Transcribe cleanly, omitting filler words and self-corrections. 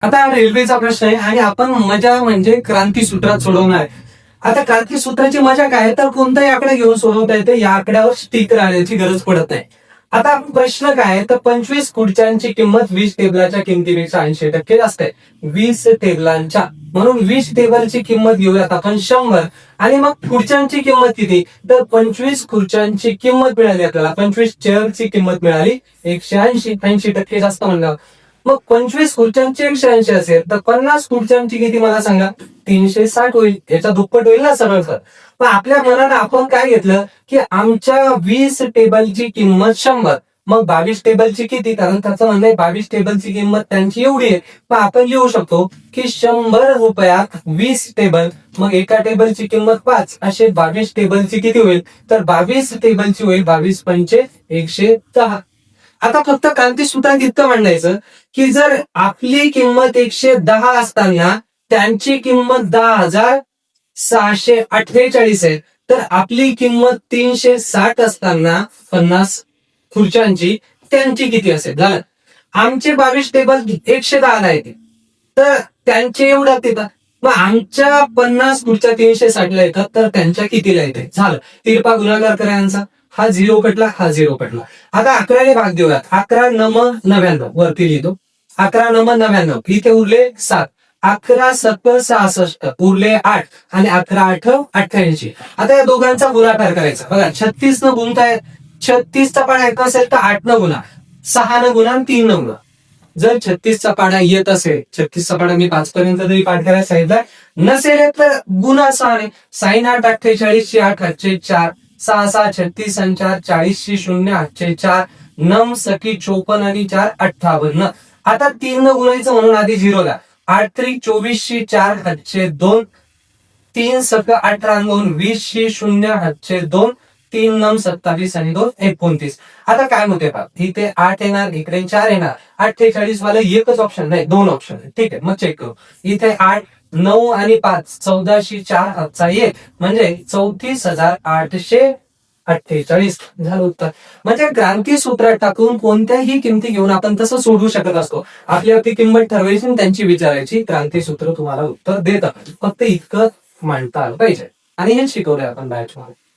आता रेल्वेचा प्रश्न आहे आणि आपण मजा म्हणजे क्रांती सूत्रात सोडवणार आहे. आता क्रांती सूत्राची मजा काय तर कोणताही आकडा घेऊन सोडवता येते, या आकड्यावर स्टिक राहण्याची गरज पडत नाही. आता आपण प्रश्न काय आहे तर 25 खुर्च्यांची किंमत 20 टेबलाच्या किमतीपेक्षा 80% जास्त आहे. 20 टेबलांच्या, म्हणून 20 टेबलची किंमत घेऊयात आपण 100 आणि मग खुर्च्यांची किंमत किती तर 25 खुर्च्यांची किंमत मिळाली आपल्याला, 25 चेअरची किंमत मिळाली 180, 80% जास्त म्हणलं. मग 25 खुर्च्यांची 180 असेल तर 50 खुर्च्यांची किती मला सांगा, 360 होईल. याचा दुप्पट होईल ना सरळ सर. पण आपल्या मनानं आपण काय घेतलं की आमच्या 20 टेबलची किंमत 100, मग 22 टेबलची किती, कारण त्याचं म्हणणं आहे 22 टेबलची किंमत त्यांची एवढी आहे. मग आपण लिहू शकतो की 100 रुपयात 20 टेबल, मग एका टेबलची किंमत 5, असे 22 टेबलची किती होईल तर 22 टेबलची होईल 22 पंचे 110. आता फक्त क्रांती सूत्रात इतकं मांडायचं की जर आपली किंमत 110 असताना त्यांची किंमत 10,648 आहे, तर आपली किंमत 360 असताना 50 खुर्च्यांची त्यांची किती असेल. झालं. आमचे 22 टेबल 110 ला येते तर त्यांचे एवढं येतात, मग आमच्या 50 खुर्च्या 360 ला येतात तर त्यांच्या कितीला येते. झालं. तिरपा गुणाकार करायचा, हा 0 कटला, हा 0 कटला. आता 11ने भाग देऊयात. 11 नम 99 वरती लिहितो, 11 नम 99, इथे उरले 7, 11 7 66 उरले 8 आणि 11 8 88. आता या दोघांचा गुणाकार करायचा. बघा 36 न गुणताय, 36 चा पाडा येत असेल तर 8 न गुणा, 6 न गुणा, 3 न गुणा. जर 36 चा पाडा येत असेल, 36 चा पाडा मी 5 पर्यंत जरी पाठ करायला सांगितलं नसेल तर गुणा 6 ने. साईन 8 48, 8 8 4, 6 6 36 आणि 4 40, 0 8 4, नम सखी 54 आणि 4 58. आता 3 न गुणायचं म्हणून आधी 0 ला. 8 3 24, 4 8 2, 3 सक 18 आणि 2 20, 0 8 2, 3 नम 27 आणि 2 29. आता काय होते पहा, इथे 8 येणार, इकडे 4 येणार. 48 वाला एकच ऑप्शन नाही, 2 ऑप्शन आहे. ठीक आहे, मग चेक करू. इथे 8 9 आणि 5 14, 4 हातचा 1 म्हणजे 34,848 झालं उत्तर. म्हणजे क्रांती सूत्रात टाकून कोणत्याही किमती घेऊन आपण तसं सोडवू शकत असतो. आपल्यावरती किंमत ठरवायची आणि त्यांची विचारायची, क्रांती सूत्र तुम्हाला उत्तर देतं. फक्त इतकं मांडता आलं पाहिजे आणि हे शिकवलंय आपण बॅच मध्ये.